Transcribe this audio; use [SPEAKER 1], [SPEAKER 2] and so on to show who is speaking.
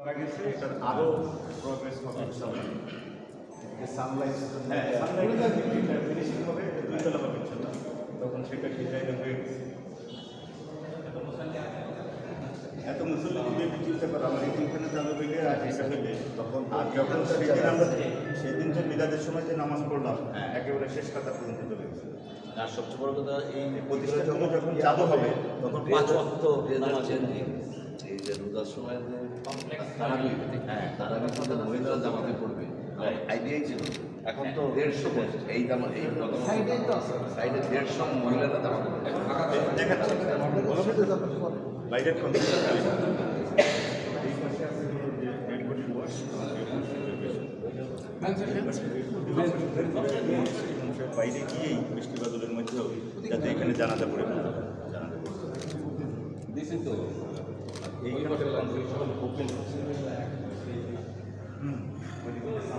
[SPEAKER 1] করা গেছে, এটার আরও প্রগ্রেস হবে ইনশাআল্লাহ। সানলাইট ফিনিশিং হবে, দুইতলা হবে ইনশাআল্লাহ। তখন সেটা ডিজাইন হয়ে গেছে। এত মুসল্লি যদি চিন্তা করো, আমার এইখানে চালু হইলে আর এটা হইলে তখন, আর যখন সেদিন যে মিলাদের সময় যে নামাজ পড়লাম, একেবারে শেষ কথা পর্যন্ত চলে গেছে।
[SPEAKER 2] আর সবচেয়ে বড় কথা, এই
[SPEAKER 1] প্রতিষ্ঠান যখন চালু হবে
[SPEAKER 2] তখন 5 ওয়াক্ত নামাজ এই যে রোজার সময় যে তারা কিন্তু মহিলারা জামাতে পড়বে, আইডিয়াই ছিল। এখন তো 150 এই জামা, এই সাইডে 150 মহিলারা জামাতে পড়বে।
[SPEAKER 1] দেখাচ্ছে বাইরের বাইরে গিয়েই বৃষ্টি বাদলের মধ্যেও যাতে এখানে জানাতে পড়ে
[SPEAKER 2] দিছি তো
[SPEAKER 1] এইখানে